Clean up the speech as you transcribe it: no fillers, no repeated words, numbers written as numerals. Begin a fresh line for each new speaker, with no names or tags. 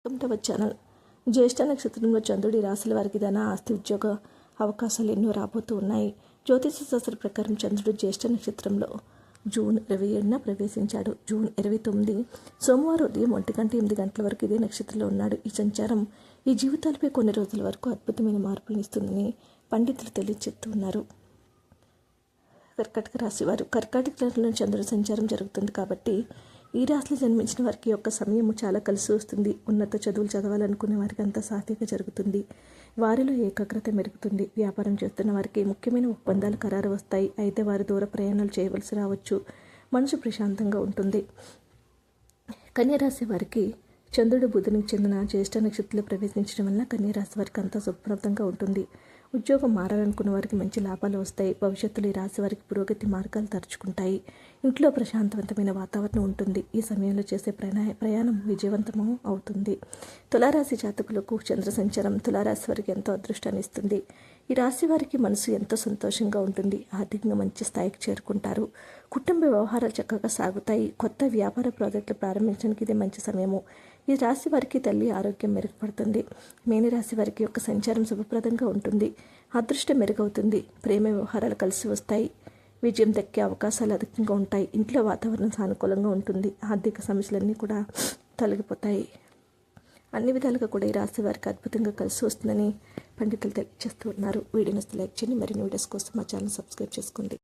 Welcome channel. జ్యేష్ఠ నక్షత్రంలో చంద్రుడి రాశుల వారికి ధన ఆస్తి ఉద్యోగ అవకాశాలు ఎన్నో రాబోతూ ఉన్నాయి. జ్యోతిష శాస్త్ర ప్రకారం చంద్రుడు జ్యేష్ఠ నక్షత్రంలో జూన్ 27న ప్రవేశించాడు. జూన్ 29 సోమవారం ఉదయం 1 వరకు ఇదే నక్షత్రంలో ఉన్నాడు. ఈ సంచారం ఈ జీవితాలపై కొన్ని రోజుల వరకు అద్భుతమైన మార్పులు ఇస్తుందని పండితులు తెలియజేస్తున్నారు. కర్కాటక రాశి వారు, కర్కాటక రాశిలో చంద్రుడి సంచారం జరుగుతుంది కాబట్టి ఈ రాశిలో జన్మించిన వారికి యొక్క సమయం చాలా కలిసి వస్తుంది. ఉన్నత చదువులు చదవాలనుకునే వారికి అంతా సాఫీగా జరుగుతుంది. వారిలో ఏకాగ్రత మెరుగుతుంది. వ్యాపారం చేస్తున్న వారికి ముఖ్యమైన ఒప్పందాలు ఖరారు వస్తాయి. అయితే వారు దూర ప్రయాణాలు చేయవలసి రావచ్చు. మనసు ప్రశాంతంగా ఉంటుంది. కన్యరాశి వారికి చంద్రుడు బుధునికి చెందిన జ్యేష్ఠ నక్షత్రంలో ప్రవేశించడం వల్ల కన్యరాశి వారికి అంతా శుభప్రదంగా ఉంటుంది. ఉద్యోగం మారాలనుకున్న వారికి మంచి లాభాలు వస్తాయి. భవిష్యత్తులో ఈ రాశి వారికి పురోగతి మార్గాలు తరుచుకుంటాయి. ఇంట్లో ప్రశాంతవంతమైన వాతావరణం ఉంటుంది. ఈ సమయంలో చేసే ప్రయాణం విజయవంతము అవుతుంది. తులారాశి జాతకులకు చంద్ర సంచారం తులారాశి వారికి ఎంతో అదృష్టాన్ని ఇస్తుంది. ఈ రాశి వారికి మనసు ఎంతో సంతోషంగా ఉంటుంది. ఆర్థికంగా మంచి స్థాయికి చేరుకుంటారు. కుటుంబ వ్యవహారాలు చక్కగా సాగుతాయి. కొత్త వ్యాపార ప్రాజెక్టులు ప్రారంభించడానికి ఇదే మంచి సమయము. ఈ రాశి వారికి తల్లి ఆరోగ్యం మెరుగుపడుతుంది. మేనరాశి వారికి యొక్క సంచారం శుభప్రదంగా ఉంటుంది. అదృష్టం మెరుగవుతుంది. ప్రేమ వ్యవహారాలు కలిసి వస్తాయి. విజయం దక్కే అవకాశాలు అధికంగా ఉంటాయి. ఇంట్లో వాతావరణం సానుకూలంగా ఉంటుంది. ఆర్థిక సమస్యలన్నీ కూడా తొలగిపోతాయి. అన్ని విధాలుగా కూడా ఈ రాశి వారికి అద్భుతంగా కలిసి వస్తుందని పండితులు తెలియజేస్తూ ఉన్నారు. వీడియోని లైక్ చేయండి. మరిన్ని వీడియోస్ కోసం మా ఛానల్ సబ్స్క్రైబ్ చేసుకోండి.